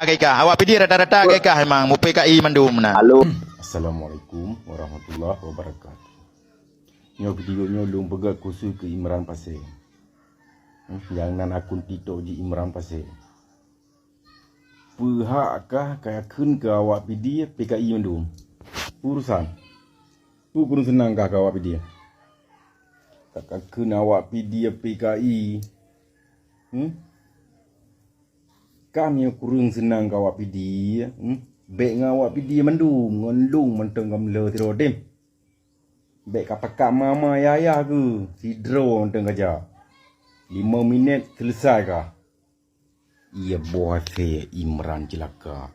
Kekah, awak pergi rata-rata kekah memang mu PKI mandum nah. Halo. Assalamualaikum warahmatullahi wabarakatuh. Nyo video nyo lung pegat kusu ke Imran Pasir. Yang nan akun TikTok di Imran Pasir. Pehakkah kaya kun ke awak pidi PKI mandum? Urusan. Kurang senang kah ke awak pidi? Kakak kun awak pidi PKI. Kami kurang senang ke awak pidi. Baik ngawak pidi mandum ngondung menteng gamle tirodem. Baik kapakak mama yaya ke sidro menteng kerja. 5 minit selesai kah? Ia buat saya Imran celaka.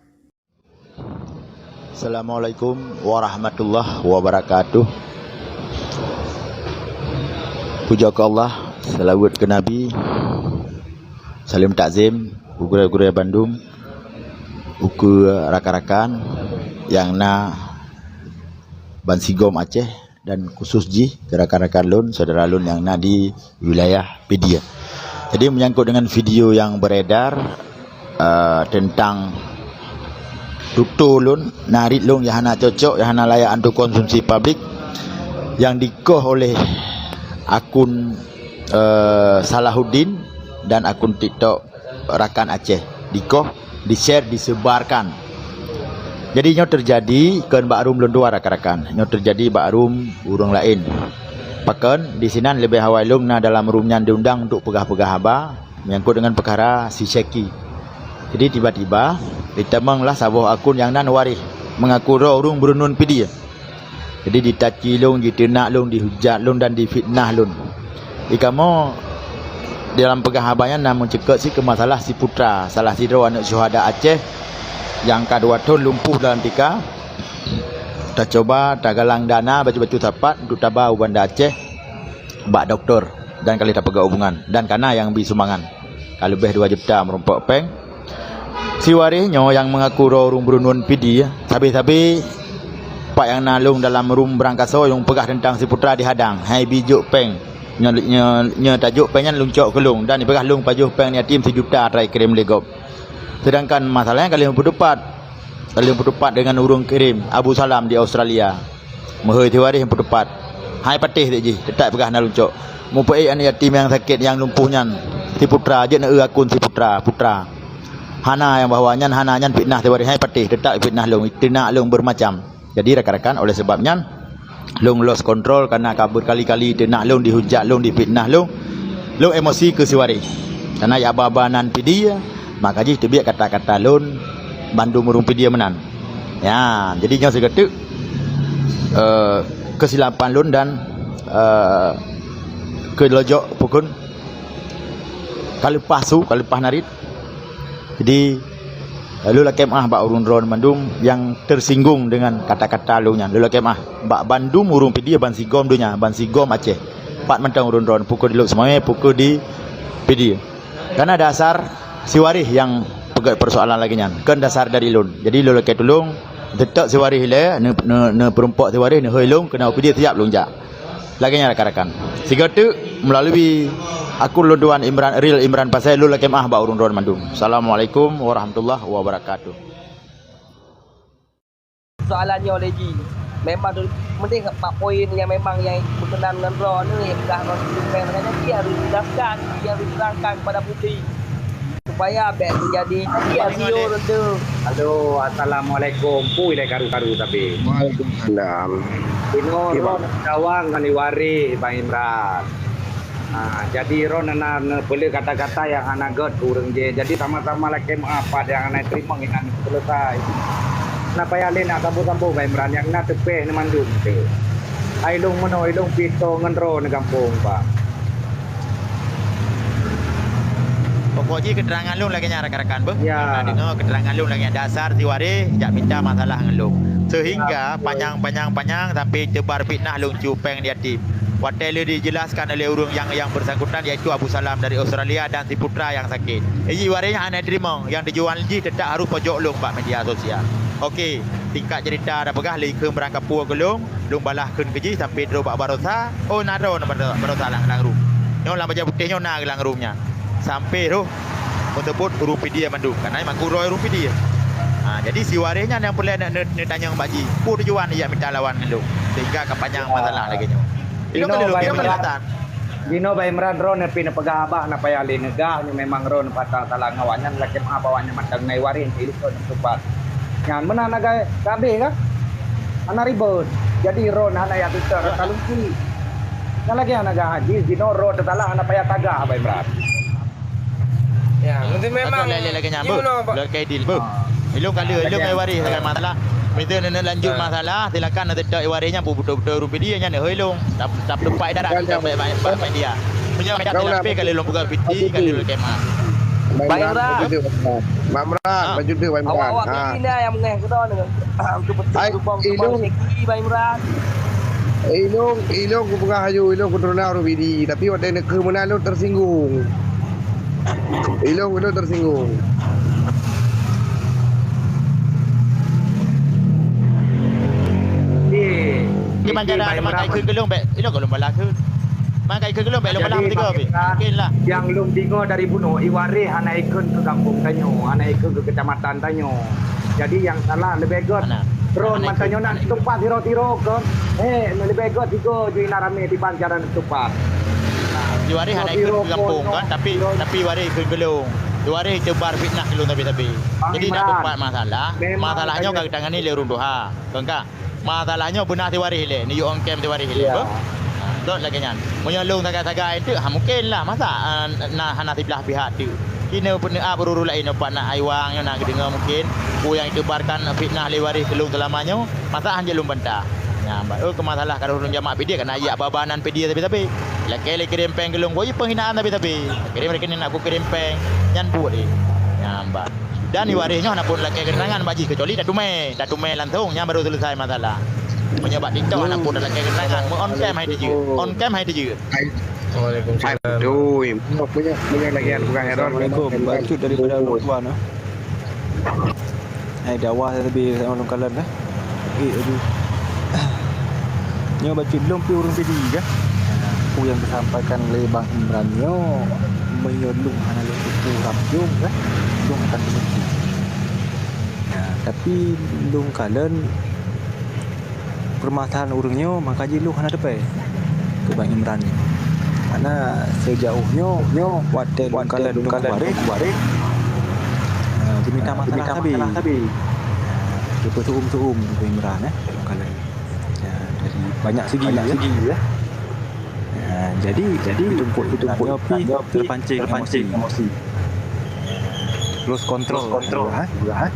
Assalamualaikum warahmatullahi wabarakatuh. Puja ke Allah, salawat ke Nabi. Salim takzim guru-guru Bandung, uku rakan-rakan yang na Bansigom Aceh dan khusus ji rakan-rakan lun, saudara lun yang na di wilayah Pedia. Jadi menyangkut dengan video yang beredar tentang tutu lun, narit lun yang hana cocok, yang hana layak untuk konsumsi publik, yang dikoh oleh akun Salahuddin dan akun TikTok Rakan Aceh, dikoh, di-share, disebarkan. Jadi nyo terjadi kan bakrum lun dua rakan-rakan. Nyo terjadi bakrum urang lain. Pakan di sinan lebih awal lung na dalam roomnya diundang untuk pegah-pegah haba menyangkut dengan perkara si Syeki. Jadi tiba-tiba ditemanglah sabuh akun yang nan warih mengaku urung berunun pidi. Jadi ditaci lung, ditenak lung, dihujat lung dan difitnah lung. Ikamo dalam pegahabanya namun cekak si ke masalah si Putra, salah sidro anak syuhada Aceh yang kedua tahun lumpuh dalam tika. Dah coba dah galang dana baju-baju tapat untuk tabah Banda Aceh bak doktor dan kali tak pegak hubungan dan kana yang bi sumbangan kalau lebih 2 juta merompak peng si warisnya yang mengaku urung berunun pidi sabi-sabi pak yang nalung dalam room berangkaso yang pegah tentang si Putra dihadang hai bijuk peng nya tajuk pengen luncok ke lung dan dibegah lung pajuh peng ni tim 1 juta try kirim legop. Sedangkan masalahnya kali yang berdepat dengan urung kirim Abu Salam di Australia. Mahoi tiwari yang berdepat. Hai patih tak ji, tetap pegah na luncok. Mu pai an yatim yang sakit yang lumpuhnya si Putra je na akun si Putra. Hana yang bahawanya hana nyan fitnah tiwari hai patih tetap fitnah lung, tina lung bermacam. Jadi rakan-rakan oleh sebabnya lung lost control karena kabur kali-kali tenak lung dihujat lung difitnah lung emosi ke siwari karena ya babanan pidi maka ji terbiak kata-kata lun Bandung murung pidi menan ya jadi nya segetuk kesilapan lun dan kelojok pukun kalipah narit. Jadi lalu kemah bak urun ron Bandung yang tersinggung dengan kata-kata lunya. Lalu kemah bak Bandung urung pidi Bansigom dunya, Bansigom Aceh. Pat mentang urun ron pukul di luk semuanya pukul di pidi. Karena dasar siwarih yang pegat persoalan lagi nya. Kan dasar dari lun. Jadi lalu ke tulung detak siwarih le ne perempuan siwarih ne hoilung kena pidi tiap lunja. Lagi nya rakan-rakan. Siga tu melalui akun lunduan Imran Pasir lu kemah bak urun ron Bandung. Assalamualaikum warahmatullahi wabarakatuh. Soalannya oleh Ji. Memang penting 4 poin yang memang yang berkenaan dengan RAW ni dah konstitusi maknanya dia harus jelaskan, dia harus terangkan kepada publik supaya beg menjadi video tu. Halo, assalamualaikum. Pui dah karu-karu tapi. Waalaikumsalam. Ino ron dawang kali wari Bang Imran. Jadi ron ana boleh kata-kata yang ana god kurang je. Jadi sama-sama lah apa yang ana terima dengan selesai. Kenapa ya lain nak sambung-sambung Bang Imran yang nak tepeh ni mandum tu. Ailung meno ailung pito ngendro ni kampung Pak. Pokoknya keterangan lu lagi nya rakan-rakan bang. Ya. Dengar keterangan lu lagi dasar tiwari jak minta masalah dengan lu. Sehingga panjang sampai tebar fitnah lu cupeng dia tim. Hotel dijelaskan oleh urung yang bersangkutan iaitu Abu Salam dari Australia dan si Putra yang sakit. Ini warinya anda terima yang dijual ji tetap harus pojok lung pak media sosial. Okey, tingkat cerita dah pegah lagi ke berangkat puas ke lung balah kun keji sampai drobak barosa. Oh nado barosa lang rum. Nyo lang baca putih nyo na lang rumnya. Sampai tu Untuk urung PD Bandung. Karena memang kuroi urung PD. Jadi si warisnya yang boleh nak tanya Mbak Ji. Pu tujuan dia minta lawan lu. Sehingga kepanjang masalah lagi nyo. Itu kan lu kelihatan. Dino Bay Imran ron nepi na pag-aaba na payali nega nyo memang ron patang talang ngawanyan laki maabawannya matang nay warin ilu ko nagtupat. Yan mananaga gabi ka. Ana ribot. Jadi ron ana ya tutor talungki. Nalagi ana gahaji dino ron tatalang ana payataga Bay Imran. Ya, nanti memang lagi nyambung. Lagi deal, Bu. Ilung kali ilung ai waris dengan masalah. Kita nak lanjut masalah, silakan nanti tak warisnya betul-betul rupi dia nya ilung. Tak lepas darat baik dia. Punya dak lebih kali ilung buka piti kali ilung kemah. Baik Imran. Mamran, baju dia Baik Imran. Awak ini yang mengeh kita dengan betul lubang segi Baik Imran. Ilong ku pengah hayu, ilong ku turunau rubidi, tapi waktu nak ke mana lu tersinggung. Ilong ku tersinggung. Gimana cara makai ke gelung baik? Ilung gelung bala ke. Makai ke gelung baik ilung bala tiga be. Mungkinlah. Yang lum tingo dari bunuh iwari ana ikun ke kampung tanyo, ana ikun ke kecamatan tanyo. Jadi yang salah lebih god. Ron matanya nak tempat tiro-tiro ke. Lebih god tigo juina rame di pancaran tempat. Iwari ana ikun ke kampung kan tapi wari ke gelung. Iwari cebar fitnah gelung tapi. Jadi nak tempat masalah. Masalahnya kau tangani le rung doha. Kengka. Masalahnya benar tiwari le. Ni on cam tiwari le. Dot lagi nyan. Punya long tagay-tagay itu mungkinlah masa nah hana sebelah pihak tu. Kini pun beruru lain dapat nak aiwang yang nak dengar mungkin ku yang ditebarkan fitnah lewari selung selamanya masa hanya lum bantah. Nah, ke masalah kalau urang jamaah PD kan ayat babanan PD tapi laki kirim peng gelung boy penghinaan tapi kirim mereka nak ku kirim peng nyan buat dia. Nyambak. Dan iwarisnya nak pun laki kenangan baji kecuali dah tumai langsung yang baru selesai masalah. Menyebab TikTok anak pun dalam kenangan on cam hai dia. Waalaikumsalam. Aduh, punya lagi yang bukan error. Assalamualaikum. Bacut daripada orang tuan ah. Dakwah lebih orang kalan dah. Aduh. Nyo bacut belum pi urang PD ke? Aku yang disampaikan oleh Bang Imran nyo menyolong hana itu ramjung kan. Dong akan dimiliki. Tapi dong kalan permasalahan urangnya makaji lu hana depai ke Bang Imran ni. Karena sejauhnya watel kalan warik diminta masalah sabi. Kita tuum Bang Imran kalan. Dari banyak segi ya. Jadi tumpuk terpancing emosi. Close control.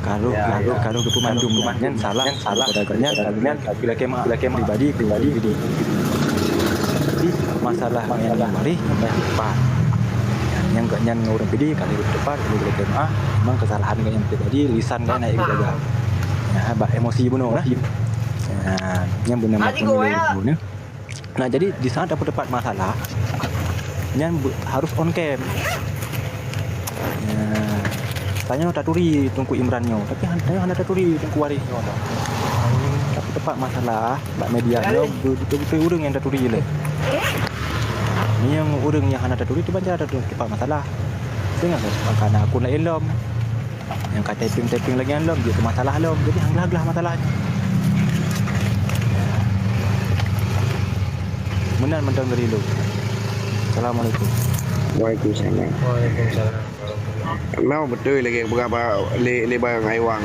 Kalau ke pemandum yang salah dagangnya bila kemah pribadi. Jadi masalah yang mari cepat. Yang gak nyan orang PD kali depan bila kemah memang kesalahan yang pribadi lisan kan naik jaga. Ya, emosi bunuh lah. Yang benar-benar. Nah, jadi di saat dapat masalah yang harus on cam. Tanya tak turi tungku Imrannya, tapi hanya tak turi tungku warisnya. Tapi tepat masalah, bak media dia betul-betul urang yang tak turi le. Ni yang urang yang hanya tak turi tu banyak ada tepat masalah. Tengok makana aku nak elom. Yang kata taping lagi elom dia tu masalah elom. Jadi hanglah masalahnya. Menan mentang dari lu. Assalamualaikum. Waalaikumsalam. Mau betul lagi berapa lebar aiwang.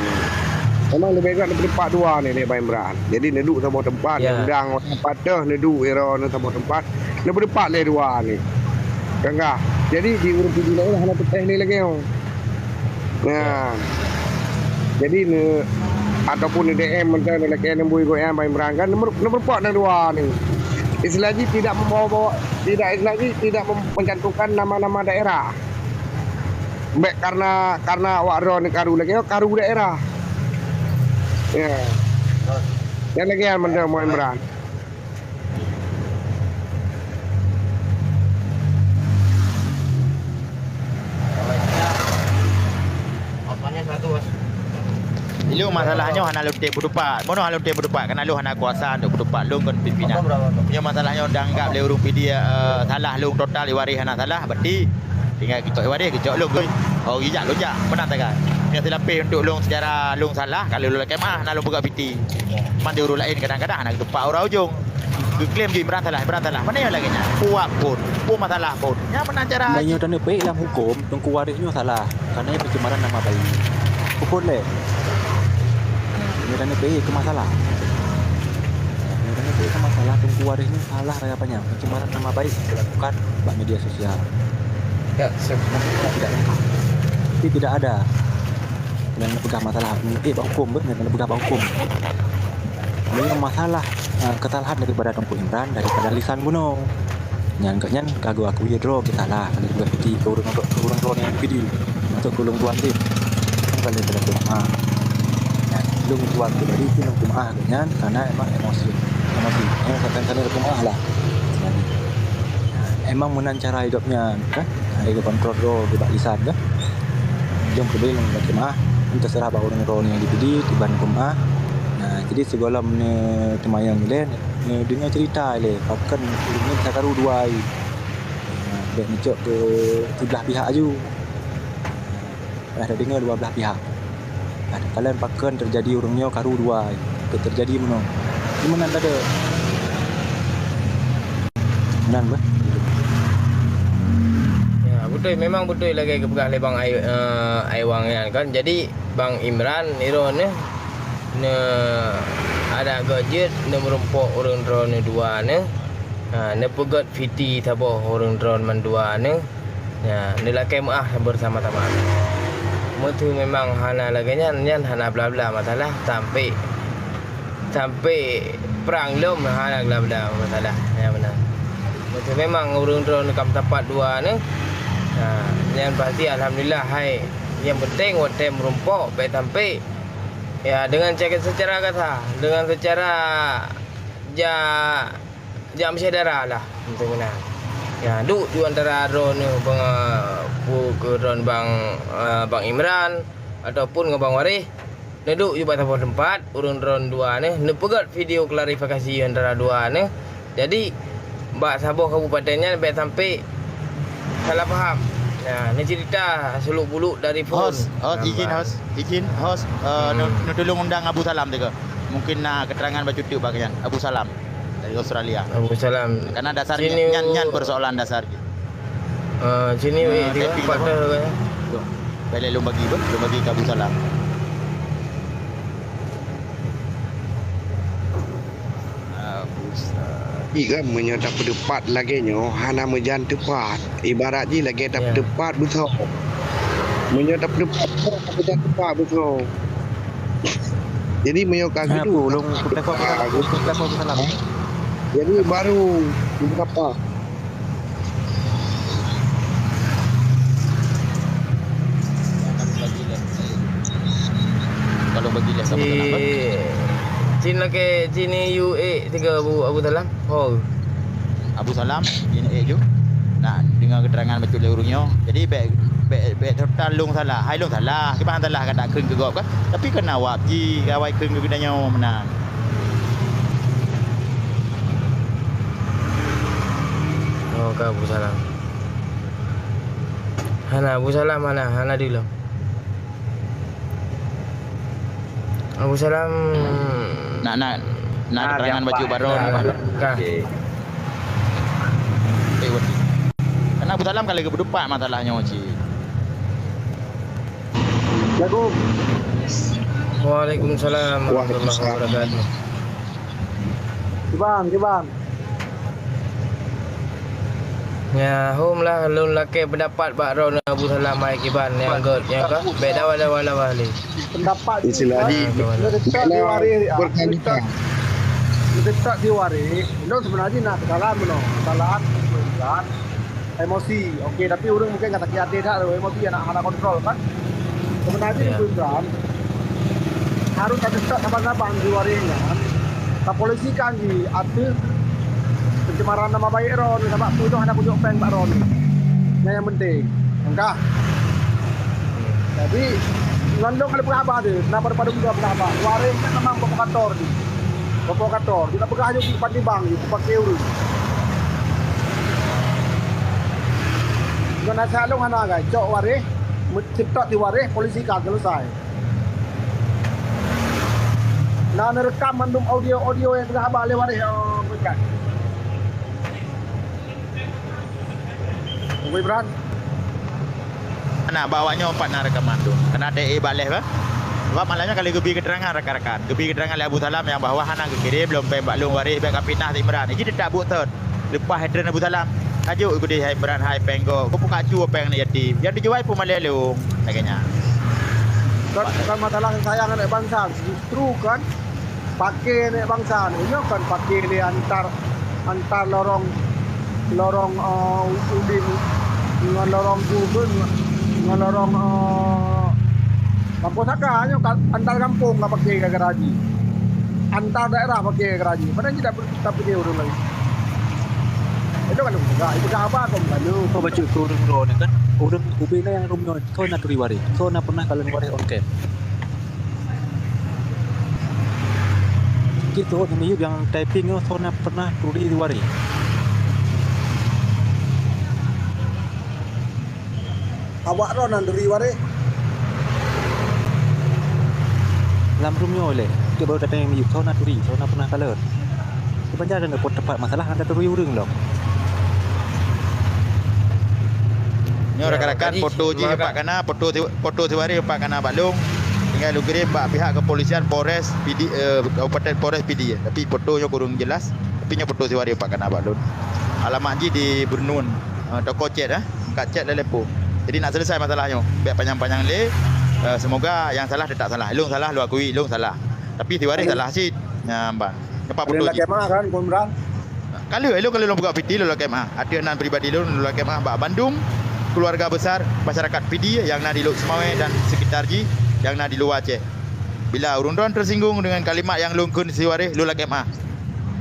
Memang lebih baik tempat dua ni lebar Imran. Jadi neduk sama tempat, undang tempat dah neduk era sama tempat. Nak berdepat le dua ni. Kangkah. Jadi di urut PD lain hanya peteh ni lagi. Nah. Jadi ni ataupun DM mentang lelaki yang bui goyang Imran kan nombor pot dah dua ni. Istilahnya tidak tidak mencantumkan nama-nama daerah. Baik karena wakro ni karu daerah. Ya. Yang lagi yang mendem mau Imran. Lu masalahnya hana lu teh berdepat. Mono hana teh berdepat karena lu hana kuasa untuk berdepat lu kan pimpinan. Punya masalahnya dianggap le urung PD salah lu total iwari hana salah berarti tinggal kita waris kita long tu. Oh ijak lojak pernah tak kan? Yang terlapis untuk long secara long salah kalau long kemah nak long buka piti. Mandi urus lain kadang-kadang nak tempat orang ujung. Klaim je Imran salah. Mana yang lagi nya? Puak pun masalah pun. Yang mana cara Banyak tanda baik dalam hukum Tunku Warisnya salah karena ia pencemaran nama baik. Hukum le. Banyak tanda baik ke masalah. Banyak tanda baik ke masalah Tunku Warisnya salah raya banyak pencemaran nama baik dilakukan bak media sosial. Ya, Tidak. Tapi tidak ada yang pegang masalah. Bak hukum ber, yang pegang bak hukum. Ini masalah kesalahan daripada Tunku Imran daripada lisan gunung. Nyan kagu aku ya draw kita lah kalau juga piti ke urang draw yang piti untuk gulung tuan tim kalau tidak doa ya gulung tuan tu dari itu nang doa nyan karena emang emosi katakan doa lah jadi emang menan cara hidupnya kan ada kontrol draw di bak lisan kan jom ke belum bagaimana terserah bak urang draw yang dipidi tiban kumah. Nah, jadi segala temayang ni dengar cerita le, pakan ini sakaru dua ai. Dek ngecok ke sebelah pihak aju. Ada dengar dua belah pihak. Ada kalian pakan terjadi orangnya karu dua ai. Terjadi mana? Di mana ada? Nan bah. Ya, betul memang betul lagi kepegah le bang Aiwang kan. Jadi Bang Imran Iron ne ada gadget ne merumpok orang drone dua ne ne pegat fiti tabo orang drone man dua ne ya ne lakai maah bersama-sama mutu memang hana laganya nyan hana bla bla masalah sampai perang lom hana bla bla masalah ya benar mutu memang orang drone kam tempat dua ne yang pasti alhamdulillah hai yang penting waktu merumpok baik sampai ya dengan secara kata dengan secara jam saudara lah macam mana ya duk di antara drone bang ke drone bang Imran ataupun dengan bang Waris duduk di batang tempat urang drone dua ni pegat video klarifikasi antara dua ni jadi bak Sabah kabupatennya baik sampai salah faham. Nah, ni cerita seluk buluk dari phone. Izin host tolong undang Abu Salam tu ke. Mungkin nak keterangan baca tu bagian Abu Salam dari Australia. Abu Salam. Karena dasarnya nyan persoalan dasar. Sini dia partner kan. Balik lu bagi ke Abu Salam. Kan menyata pendapat lagi nyo hana mejan tepat ibarat je lagi tak pendapat betul menyata pendapat mejan tepat betul jadi menyok kaki tu ulung telefon salam jadi baru berapa kalau bagilah sama kenapa Cina ke sini UA 3 Abu Salam. Oh. Abu Salam ini ju. Nah, dengan keterangan betul le urungnya. Jadi baik total long salah. Hai long salah. Kiban salah kan tak kering ke gop kan. Tapi kena awak ji gawai kering ke kedanya menang. Oh, ke Abu Salam. Hana Abu Salam mana? Hana dulu. Abu Salam nak keterangan baju baron. Okey. Karena Abu Salam kalau berdepan masalahnya cik. Jago. Waalaikumsalam warahmatullahi wabarakatuh. Kibang. Ya, home lah lun laki pendapat Pak Ron Abu Salam mai kiban yang god yang ka beda wala wali. Pendapat istilah di berkaitan dekat diwari itu sebenarnya nak kesalahan emosi okey tapi orang mungkin kata hati dah emosi yang nak kontrol kan sebenarnya Imran harus ada sabar-sabar diwari kan tak polisi kan di atur pencemaran nama baik Ron sebab tu anak pujuk pen Pak Ron yang penting enggak jadi ngandung kali pengabar tu kenapa pada muda pengabar waris kan memang provokator kita pegah je di bang di pakai urus Kau nasihat lu hana kan? Cok waris, TikTok di waris, polisi kan selesai. Nah, nerekam mandum audio yang tengah abang oleh waris bukan. Gue beran. Nak bawanya empat nak rekaman tu. Kena DE balik ke? Sebab malamnya kali gebi keterangan rakan-rakan. Gebi keterangan oleh Abu Salam yang bahawa hana kekirim belum pembak long waris baik kapinah di Imran. Jadi tak buat lepas hadran Abu Salam. Tajuk ikut di Imran hai penggo. Kau buka cu apa yang nak yatim. Yang dijual pun malelung. Laganya. Bukan masalah sayang anak bangsa. Justru kan pakai anak bangsa ni. Ini kan pakai di antar lorong udin dengan lorong jubun dengan lorong kampung Saka nyo antar kampung enggak pakai ke garaji. Antar daerah pakai ke garaji. Padahal tidak pakai urung lagi. Itu kan itu apa kau lalu Kau baca ke orang-orang ni kan, orang ubina yang rumah kau nak turi waris. Kau nak pernah kalau waris on cam. Kita orang ni yang typing kau nak pernah turi waris. awak ron nduri waris. Dalam rumah oleh, dia baru datang yang ni kau nak turi, kau nak pernah kalau. Sebenarnya ada pot tepat masalah anda turi urang loh. Ni rakan-rakan foto je pak kana foto tiwari pak kana balung. Tinggal lu kirim pak pihak kepolisian Polres PD Kabupaten Polres PD. Tapi fotonya kurang jelas. Tapi nya foto tiwari pak kana balung. Alamat je di Bernun. Toko chat kat chat Lepo. Jadi nak selesai masalahnya. Biar panjang-panjang le. Semoga yang salah dia tak salah. Long salah lu akui, long salah. Tapi tiwari salah sih. Nampak. Nampak foto je. Kemah kan Kumran. Kalau lu buka PD lu kemah. Ada nan pribadi lu kemah Bak Bandung. Keluarga besar masyarakat PD yang nak di Lok Semawai dan sekitar ji yang nak di luar Aceh. Bila urun-urun tersinggung dengan kalimat yang lungkun siwaris lu lakemah.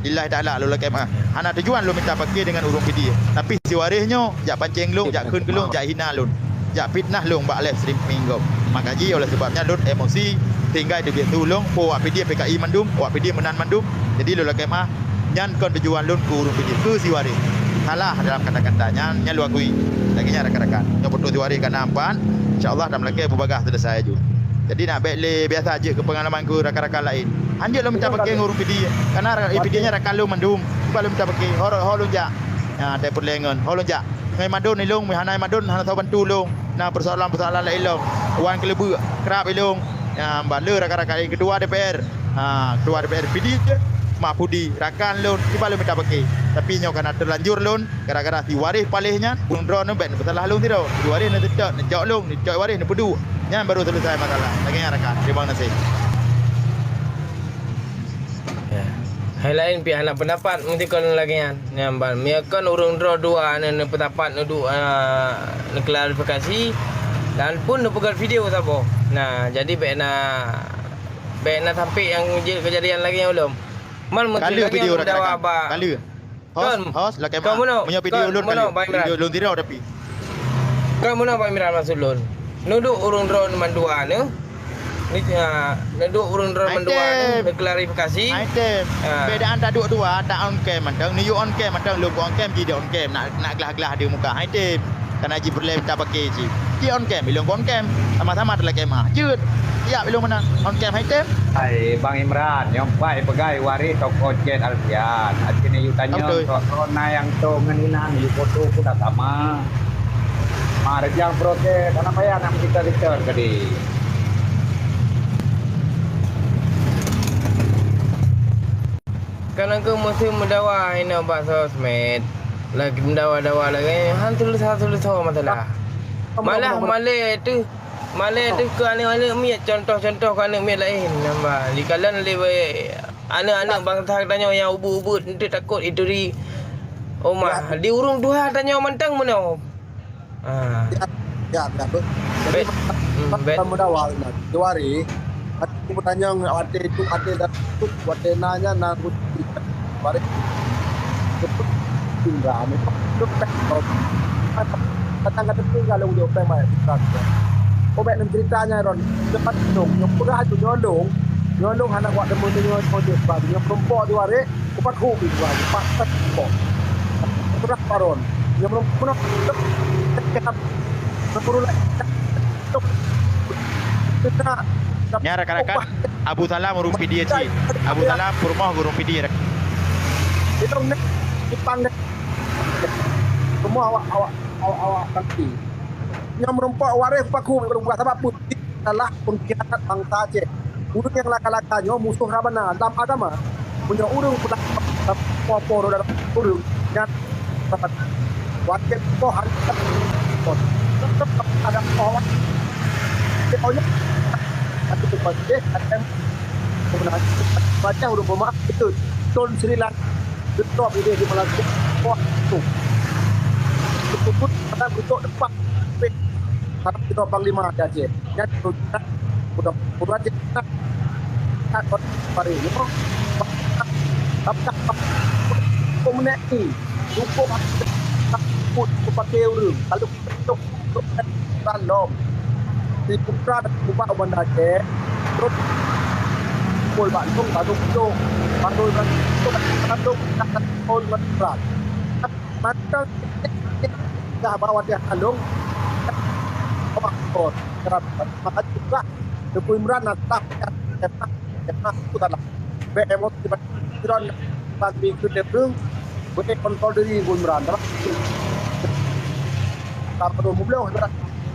Lillahi taala lu lakemah. Hana tujuan lu minta pakai dengan urung PD. Tapi siwarisnya jak pancing lu, jak keun kelung, jak hina lu. Jak fitnah lu bak live streaming gop. Maka ji oleh sebabnya lu emosi tinggal di biar tulung po PD PKI Mandum, PD Menan Mandum. Jadi lu lakemah nyan kon tujuan lu ke urung PD ke siwaris. Salah dalam kata-katanya lu akui. Laginya rakan-rakan. Yang foto tiwari kat nampan, insya-Allah dalam lagi berbagah selesai aju. Jadi nak baik le biasa aja ke pengalaman ku rakan-rakan lain. Anjir lu minta pakai ngurung PD. Karena PD-nya rakan lu Mandum. Kalau minta pakai holong jak. Ya, ada perlengan. Holong jak. Ngai Madun ni long, hanai Madun hana tahu bantu long. Nah, persoalan-persoalan lain long. Wan kelebu kerap long. Ya, bala rakan-rakan kedua DPR. Kedua DPR PD je. Mahfudi rakan lon tiba lu minta pakai tapi nyo kana terlanjur lon gara-gara si waris palihnya undro no bet bersalah lon tiro si waris nak tedak nak jauh lon ni jauh waris ni pedu nya baru selesai masalah lagi rakan terima kasih ya hal lain pihak nak pendapat mesti kon lagi nyamban miakan urung draw dua ne pendapat nuduk ne klarifikasi dan pun ne pegang video sabo nah jadi bet nak sampai yang kejadian lagi yang belum mal menteri lagi video yang jawab kali host lah kemah punya video lon video lon tiro tapi kamu nak Pak Imran masuk lon nuduk urung draw mandua ne ni nuduk urung draw mandua ne klarifikasi item bedaan tak dua tak on cam mandang ni you on cam mandang lu on cam dia on cam nak gelah-gelah dia muka item kana ji berlem tak pakai ji dia on cam bilong on cam sama-sama dalam kemah jut ya bilong mana on cam item Hai Bang Imran, yang baik pegai waris toko jet Alfian. Akhirnya you tanya corona yang tu menginan, you foto pun dah sama. Rejang protes, kenapa ya nak kita return ke di? Kan aku mesti mendawa ini obat sosmed. Lagi mendawa-dawa lagi. Han tulis masalah. Malah tu ke anak-anak miat contoh ke anak miat lain nambah. Dikalan lebih anak-anak bangsa tanya yang ubu-ubu nanti takut itu di rumah. Di urung dua tanya mantang mana. Ya, betul. Jadi kamu dah awal Tiwari. Aku bertanya ada itu ada tu ada nanya nak balik. Betul tinggal ni. Tu kata-kata tinggal lu dia pemai. Oh baik nak ceritanya Ron. Cepat dong. Yang pernah tu nyolong anak buat demo dengan projek baru. Yang perempuan Tiwari, kupat hobi Tiwari. Pak pok. Terus Ron. Yang belum pernah Nya rakan-rakan Abu Salam rumpi dia ci. Abu Salam rumah rumpi dia. Itu nek Jepang nek semua awak kaki. Yang merompak waris paku berubah sebab putih adalah pengkhianat bangsa Aceh. Urung yang laka-lakanya musuh Rabana dalam agama punya urung pulang popor dalam urung yang dapat wakil Tuhan tetap ada orang pokoknya satu berbagai akan kebenaran baca huruf bermaaf itu Tun Sri Lanka betul ide di Malaysia itu pun ada bentuk depan karena kita panglima Aceh yang udah kita takut hari ini apa komuniti cukup takut pakai urung kalau untuk random di Putra dan Kubah Bandar Aceh terus Pol Bandung Bandung Pol Bandung maka dah bawa dia Bandung maka juga Teguh Imran natah BMO tiba-tiba bagi kedepung boleh kontrol diri Teguh Imran tak perlu mobil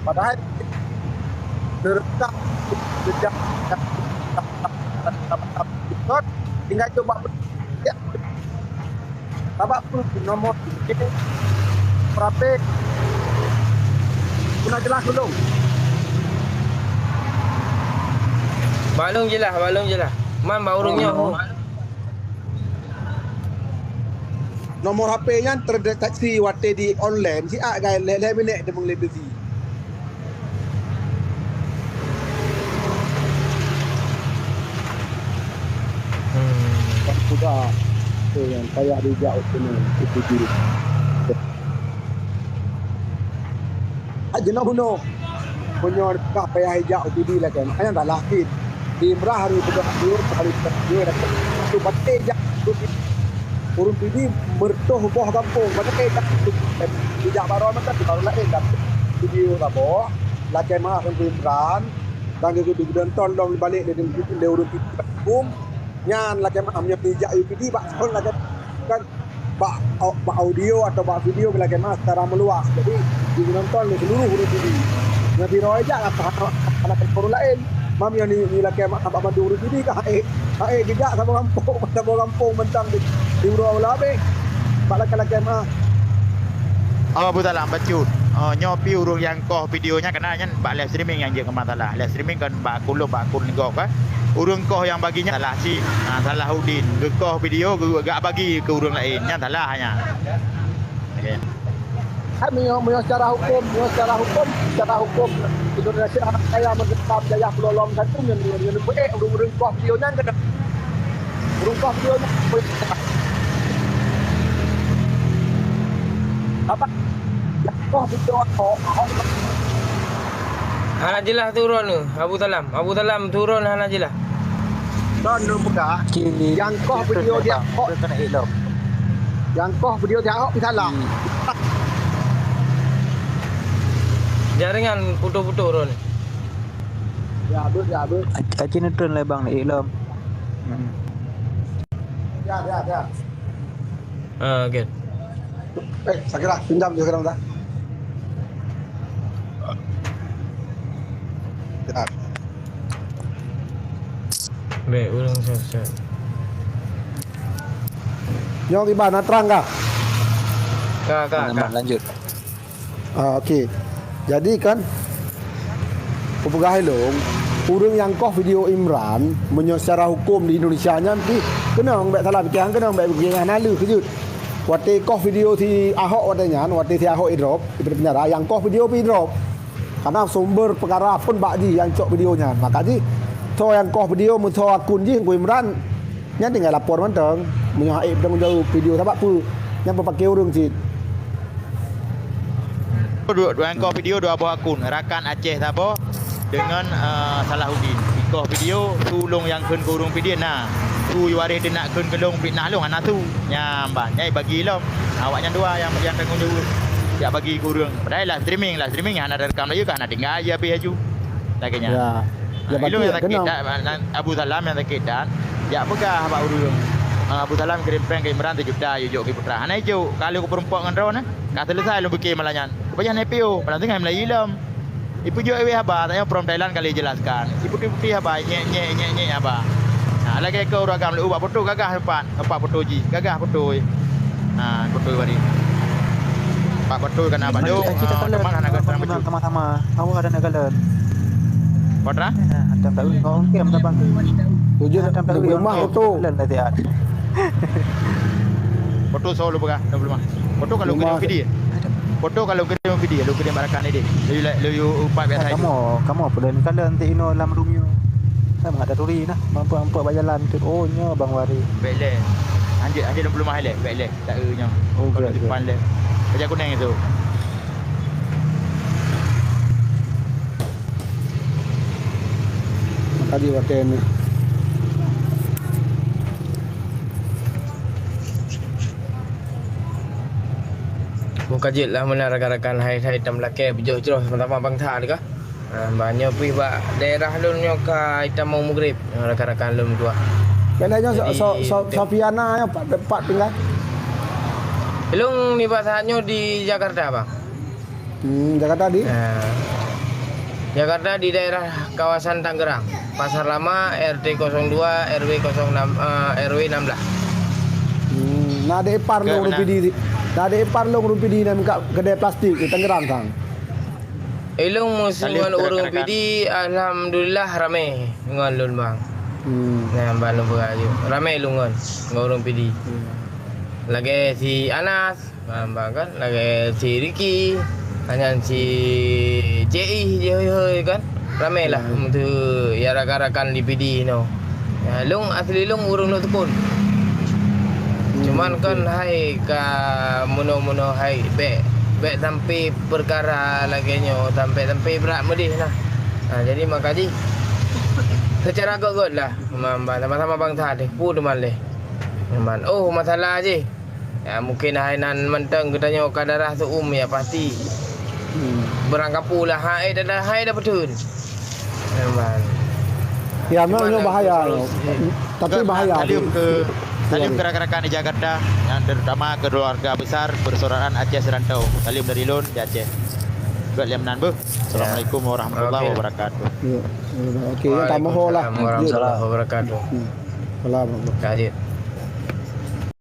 padahal deretak sejak tinggal coba ya tabak pun nomor berapa sudah jelas belum? Balung je lah. Man baurungnya. Nomor HP-nya terdeteksi waktu di online. Si A guys, leh minit dia mengelih besi. Sudah. Tu yang saya dijak sini itu diri. Aja no. Punya tak payah hijau TV lah kan. Hanya tak lahir. Di Imrah hari berdoa hari berdoa tu batik jak tu urung TV mertoh boh kampung batik jak tu dijak baru macam tu baru lain dah video tak boh lah kemah untuk Imran dan ke dan tolong balik dari urung TV kampung nyan lah kemah amnya dijak UPD bak kon lah kan bak audio atau bak video bila kemah secara meluas jadi ditonton di seluruh urung TV Nabi Roy jak anak baru lain mam yang ni laki abang Bandung sini ke hae juga sama kampung mentang di Urau Labe pak laki mah Abu Salam bacut nyopi urung yang koh videonya kena nyan bak live streaming yang je ke masalah live streaming kan bak kulub bak kun gok kan urung koh yang baginya salah si Salahuddin ke koh video gak bagi ke urung lain yang salah hanya okey secara hukum Indonesia anak saya menetap jaya pelolong satu yang urung koh videonya kan urung koh videonya apa koh video Hanajilah turun tu Abu Salam turun Hanajilah dan buka yang koh video dia kena elok. yang koh video dia salah jaringan putus-putus turun. ya ber Aceh ni turun lah bang ni elok. ya Okey. saya kira pinjam je sekarang dah ya Baik, urung saya. Nyong gimana terang kah? Kak. Lanjut. Okey. Jadi kan Pepegah Helong urang yang koh video Imran secara hukum di Indonesia nya nanti kena ambek salah pikiran kena ambek pikiran halu kejut. Waktu koh video si Ahok wadanya, waktu si Ahok drop di penjara yang koh video pi drop. Karena sumber perkara pun bakdi yang cok videonya. Maka ji so yang koh video muso akun ji ku Imran nya tinggal lapor menteng menyaik tanggung jawab video sebab apa yang berpakai urang si dua engkau video dua buah akun rakan Aceh tabo dengan Salahuddin engkau video tulung yang kun kurung video nah tu waris dia nak kun kelong bit nak long anak tu nyam ban nyai bagi long awaknya dua yang tanggung jawab dia bagi kurang. Padahal live streaming hana ada rekam lagi kan hana tinggal aja habis aju. Laganya. Ya. Ya Itu berarti yang sakit kena. dan Abu Salam yang sakit dan ya pegah Pak Urung. Abu Salam kirim prank ke Imran 7 juta yo ke putra. Hana ijo kalau aku perempuan dengan Ron kata selesai lu bikin malanyan. Banyak happy yo. Padahal tengah mulai ilam. Ibu jo ewe haba tanya from Thailand kali jelaskan. Ibu putih haba nye haba. Nah lagi ke uragam lu buat foto gagah empat foto ji. Gagah foto. Nah foto bari. Pak foto kan abang dong. Teman anak kan sama-sama. Awak ada nak galan. Potra? Adam tak uli kau kem tak bang. Tujuh Adam tak uli rumah itu. Galan dah tiad. Foto solo bukan 25. Foto kalau Rumah- kirim video. Foto kalau kirim video lu kirim barakan ni deh. Lu upat biasa itu. Kamu apa dan galan ti ino lam rumio. Sama ada turi nah. Mampu bajalan tu. Oh nya bang Wari. Baiklah. Anjir 25 leh. Baiklah. Tak nya. Oh, Kalau gerak, depan leh. Kerja kuning itu. Tadi waten ni. Mukajit lah mana rakan-rakan hai hitam laki berjoh-joh sama-sama bangsa dekat. Banyak pergi buat daerah lun nyoka hitam mau maghrib rakan-rakan lun tua. Kenanya Jadi, Sofiana yang Pak tinggal. Belum ni bahasanya di Jakarta bang. Jakarta di. Jakarta di daerah kawasan Tangerang, Pasar Lama, RT 02, RW 06, RW 16. Nah ada ipar Ke lo mana? rupi di. Nah ada ipar lo rupi di dan kedai plastik di Tangerang kang. Ilung musim Salib dengan urung rakan-rakan. PD, alhamdulillah ramai dengan lun bang. Nah, balung beraju. Ramai lungon dengan urung PD. Lagi si Anas, bang kan, lagi si Ricky, hanya si JI je kan. Ramai lah untuk ya rakan-rakan di PD no. Ya, lung asli lung urung nak tekun. Cuman kan hai ka muno-muno hai be sampai perkara laganya sampai berat medih lah. Jadi makanya secara agak lah sama-sama bangsa deh pu deman leh. Deman oh masalah je. Ya mungkin hai nan mentang katanya kadarah tu ya pasti. Berangkap pula hai dah betul. Deman. Ya memang bahaya. Tapi bahaya. Salim ke rakan-rakan di Jakarta yang terutama keluarga besar persaudaraan Aceh Serantau. Salim dari Lon di Aceh. Buat liam nan bu. Assalamualaikum warahmatullahi wabarakatuh. Okey, tambah lah. Warahmatullahi wabarakatuh. Salam. Kaji.